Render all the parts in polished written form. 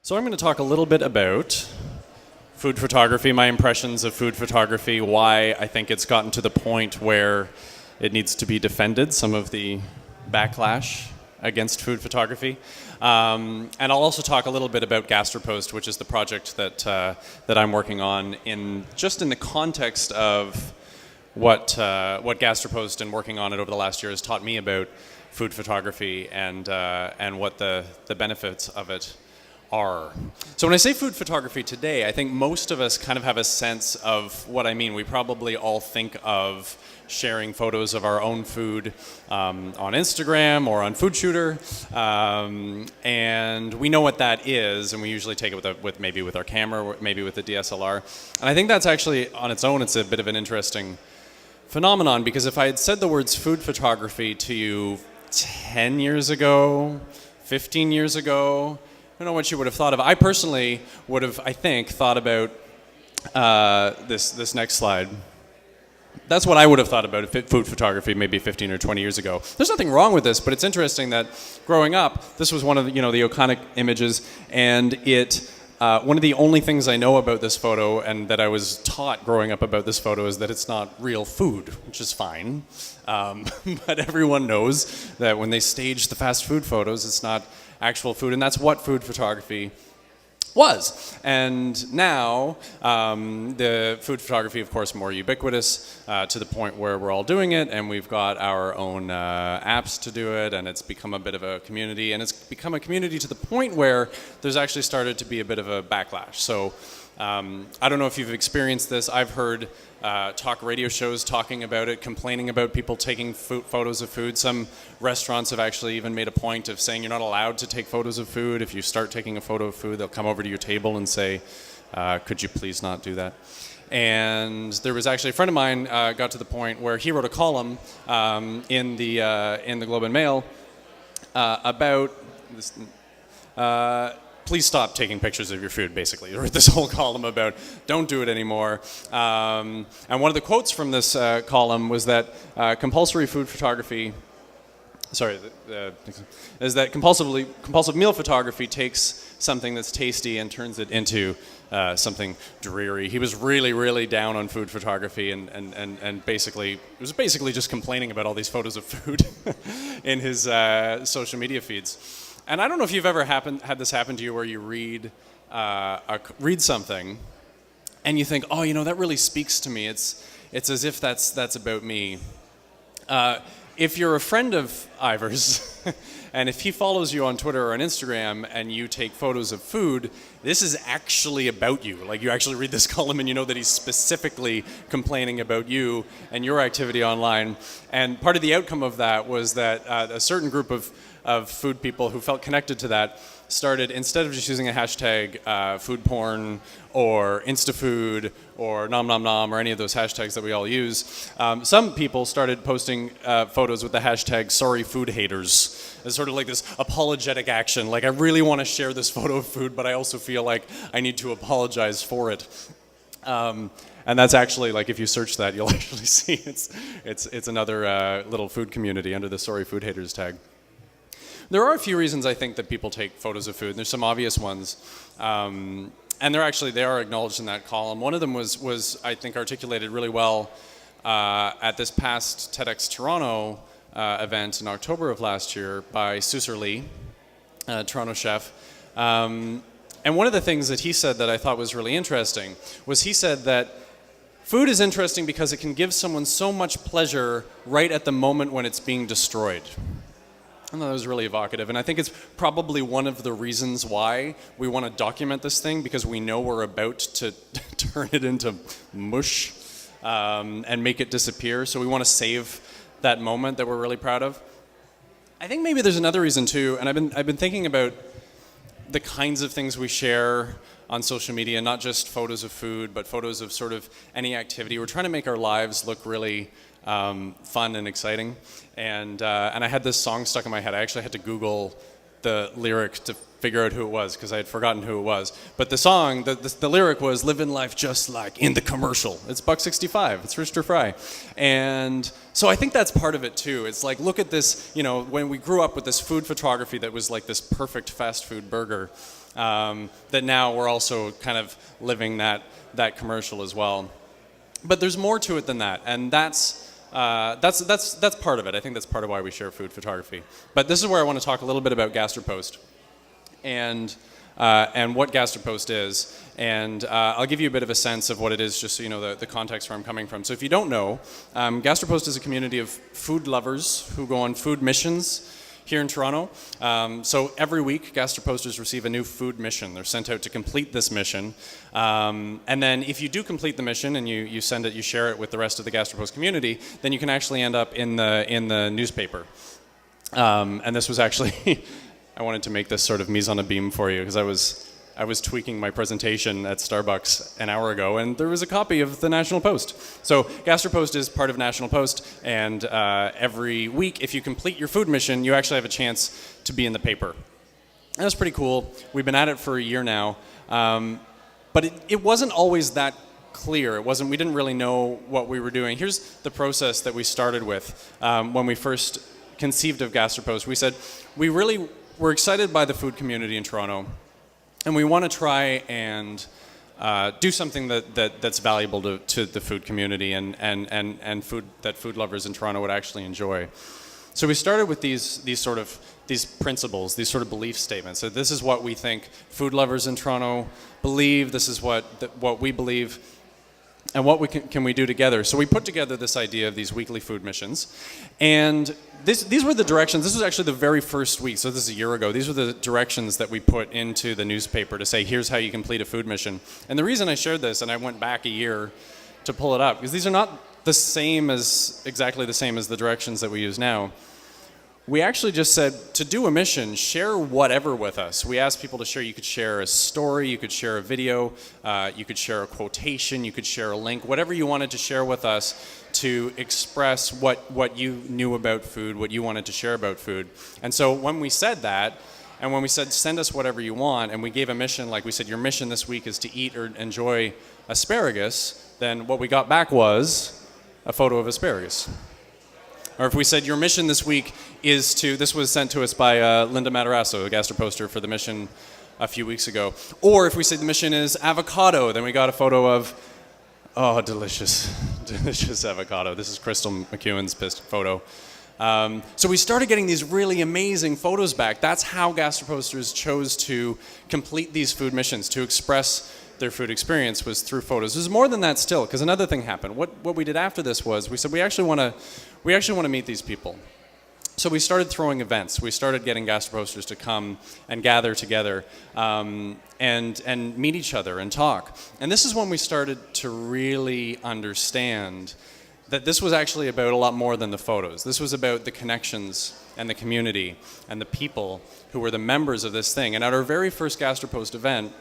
So I'm going to talk a little bit about food photography, my impressions of food photography, why I think it's gotten to the point where it needs to be defended, some of the backlash against food photography. And I'll also talk a little bit about Gastropost, which is the project that I'm working on in the context of what Gastropost and working on it over the last year has taught me about food photography and what the benefits of it are. So when I say food photography today, I think most of us kind of have a sense of what I mean. We probably all think of sharing photos of our own food on Instagram or on Food Shooter, and we know what that is, and we usually take it with maybe with our camera, or maybe with the DSLR. And I think that's actually on its own, it's a bit of an interesting phenomenon, because if I had said the words food photography to you 10 years ago, 15 years ago, I don't know what you would have thought of. I personally would have, I think, thought about this next slide. That's what I would have thought about food photography maybe 15 or 20 years ago. There's nothing wrong with this, but it's interesting that growing up, this was one of the iconic images, and one of the only things I know about this photo, and that I was taught growing up about this photo, is that it's not real food, which is fine. But everyone knows that when they stage the fast food photos, it's not actual food, and that's what food photography was. And now, the food photography, of course, more ubiquitous to the point where we're all doing it, and we've got our own apps to do it, and it's become a bit of a community, and it's become a community to the point where there's actually started to be a bit of a backlash. So I don't know if you've experienced this. I've heard talk radio shows talking about it, complaining about people taking photos of food. Some restaurants have actually even made a point of saying you're not allowed to take photos of food. If you start taking a photo of food, they'll come over to your table and say, could you please not do that? And there was actually a friend of mine got to the point where he wrote a column in the Globe and Mail about this. Please stop taking pictures of your food, basically. He wrote this whole column about don't do it anymore. And one of the quotes from this column was that compulsive meal photography takes something that's tasty and turns it into something dreary. He was really, really down on food photography and basically just complaining about all these photos of food in his social media feeds. And I don't know if you've ever had this happen to you, where you read something and you think, oh, that really speaks to me. It's as if that's about me. If you're a friend of Ivor's, and if he follows you on Twitter or on Instagram and you take photos of food, this is actually about you. Like, you actually read this column and you know that he's specifically complaining about you and your activity online. And part of the outcome of that was that a certain group of food people who felt connected to that started, instead of just using a hashtag food porn or instafood or nom nom nom or any of those hashtags that we all use, some people started posting photos with the hashtag sorry food haters as sort of like this apologetic action. Like, I really want to share this photo of food, but I also feel like I need to apologize for it. And that's actually, like, if you search that, you'll actually see it's another little food community under the sorry food haters tag. There are a few reasons I think that people take photos of food, and there's some obvious ones, and they are acknowledged in that column. One of them was I think articulated really well at this past TEDx Toronto event in October of last year by Susar Lee, a Toronto chef. And one of the things that he said that I thought was really interesting was he said that food is interesting because it can give someone so much pleasure right at the moment when it's being destroyed. I thought that was really evocative, and I think it's probably one of the reasons why we want to document this thing, because we know we're about to turn it into mush and make it disappear, so we want to save that moment that we're really proud of. I think maybe there's another reason too, and I've been thinking about the kinds of things we share on social media, not just photos of food, but photos of sort of any activity. We're trying to make our lives look really fun and exciting, and I had this song stuck in my head. I actually had to Google the lyric to figure out who it was, because I had forgotten who it was. But the song, the lyric was "Living life just like in the commercial." It's $1.65. It's Rooster Fry, and so I think that's part of it too. It's like, look at this. When we grew up with this food photography that was like this perfect fast food burger. that now we're also kind of living that commercial as well. But there's more to it than that, and that's part of it. I think that's part of why we share food photography. But this is where I want to talk a little bit about Gastropost and what Gastropost is. And I'll give you a bit of a sense of what it is, just so you know the context where I'm coming from. So if you don't know, Gastropost is a community of food lovers who go on food missions here in Toronto. So every week, Gastroposters receive a new food mission. They're sent out to complete this mission. And then if you do complete the mission and you send it, you share it with the rest of the Gastropost community, then you can actually end up in the newspaper. And this was actually, I wanted to make this sort of mise en abîme for you, because I was tweaking my presentation at Starbucks an hour ago, and there was a copy of the National Post. So Gastropost is part of National Post, and every week, if you complete your food mission, you actually have a chance to be in the paper. And that's pretty cool. We've been at it for a year now, but it wasn't always that clear. We didn't really know what we were doing. Here's the process that we started with when we first conceived of Gastropost. We said, we're excited by the food community in Toronto, and we want to try and do something that's valuable to the food community and food that food lovers in Toronto would actually enjoy. So we started with these principles, these sort of belief statements. So this is what we think food lovers in Toronto believe. This is what we believe, and what can we do together. So we put together this idea of these weekly food missions, and these were the directions. This was actually the very first week, so this is a year ago. These were the directions that we put into the newspaper to say, here's how you complete a food mission. And the reason I shared this, and I went back a year to pull it up, because these are not exactly the same as the directions that we use now. We actually just said, to do a mission, share whatever with us. We asked people to share. You could share a story, you could share a video, you could share a quotation, you could share a link, whatever you wanted to share with us to express what you knew about food, what you wanted to share about food. And so when we said that, and when we said, send us whatever you want, and we gave a mission, like we said, your mission this week is to eat or enjoy asparagus, then what we got back was a photo of asparagus. Or if we said your mission this week is to, this was sent to us by Linda Matarasso, a Gastroposter for the mission a few weeks ago. Or if we said the mission is avocado, then we got a photo of, oh, delicious avocado. This is Crystal McEwen's photo. So we started getting these really amazing photos back. That's how Gastroposters chose to complete these food missions, to express their food experience, was through photos. There's more than that still, because another thing happened. What we did after this was we said we actually want to meet these people. So we started throwing events. We started getting Gastroposters to come and gather together and meet each other and talk. And this is when we started to really understand that this was actually about a lot more than the photos. This was about the connections and the community and the people who were the members of this thing. And at our very first Gastropost event,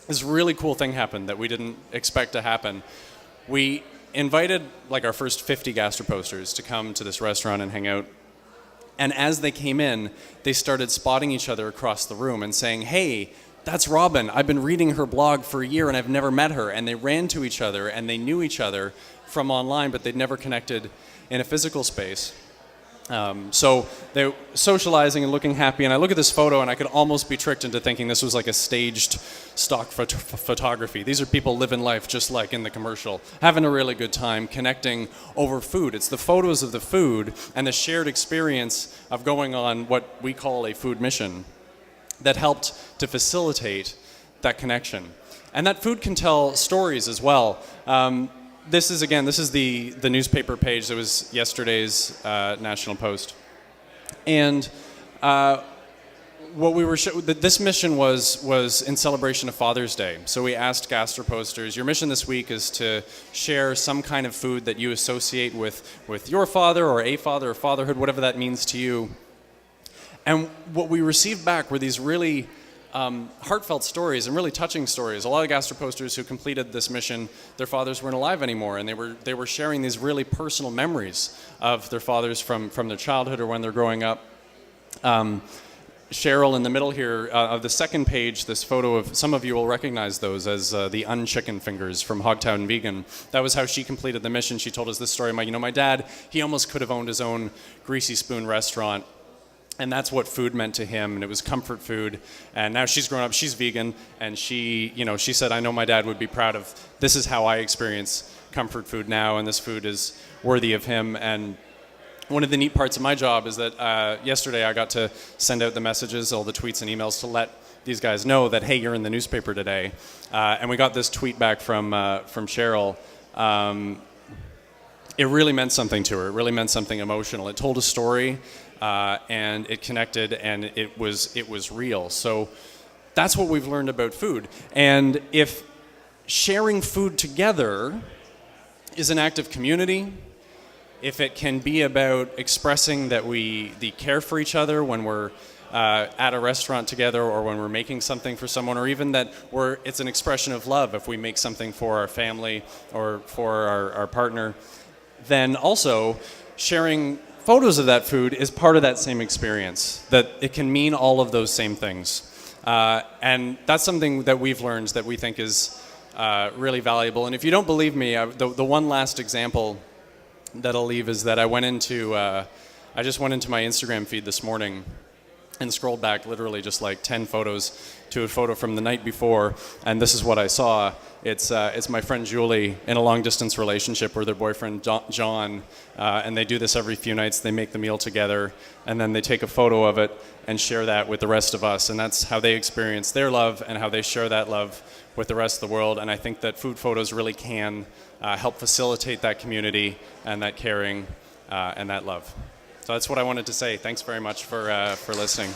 this really cool thing happened that we didn't expect to happen. We invited like our first 50 Gastroposters to come to this restaurant and hang out. And as they came in, they started spotting each other across the room and saying, hey, that's Robin. I've been reading her blog for a year and I've never met her. And they ran to each other and they knew each other from online, but they'd never connected in a physical space. So they're socializing and looking happy, and I look at this photo and I could almost be tricked into thinking this was like a staged stock photography. These are people living life just like in the commercial, having a really good time, connecting over food. It's the photos of the food and the shared experience of going on what we call a food mission that helped to facilitate that connection. And that food can tell stories as well. This is the newspaper page that was yesterday's National Post. And what we were this mission was in celebration of Father's Day. So we asked Gastroposters, your mission this week is to share some kind of food that you associate with your father or fatherhood, whatever that means to you. And what we received back were these really heartfelt stories and really touching stories. A lot of Gastroposters who completed this mission, their fathers weren't alive anymore, and they were sharing these really personal memories of their fathers from their childhood or when they're growing up. Cheryl in the middle here, of the second page, this photo of, some of you will recognize those as the unchicken fingers from Hogtown Vegan. That was how she completed the mission. She told us this story. My dad, he almost could have owned his own Greasy Spoon restaurant. And that's what food meant to him, and it was comfort food. And now she's grown up, she's vegan, and she said, I know my dad would be proud of, this is how I experience comfort food now, and this food is worthy of him. And one of the neat parts of my job is that yesterday I got to send out the messages, all the tweets and emails to let these guys know that, hey, you're in the newspaper today. And we got this tweet back from Cheryl. It really meant something to her. It really meant something emotional. It told a story. And it connected, and it was real. So that's what we've learned about food. And if sharing food together is an act of community, if it can be about expressing that we care for each other when we're at a restaurant together, or when we're making something for someone, or even that it's an expression of love if we make something for our family or for our partner, then also sharing photos of that food is part of that same experience, that it can mean all of those same things. And that's something that we've learned that we think is really valuable. And if you don't believe me, the one last example that I'll leave is that I just went into my Instagram feed this morning and scrolled back literally just like 10 photos to a photo from the night before, and this is what I saw. It's my friend Julie in a long-distance relationship with their boyfriend John, and they do this every few nights. They make the meal together, and then they take a photo of it and share that with the rest of us, and that's how they experience their love and how they share that love with the rest of the world. And I think that food photos really can help facilitate that community and that caring and that love. So that's what I wanted to say. Thanks very much for listening.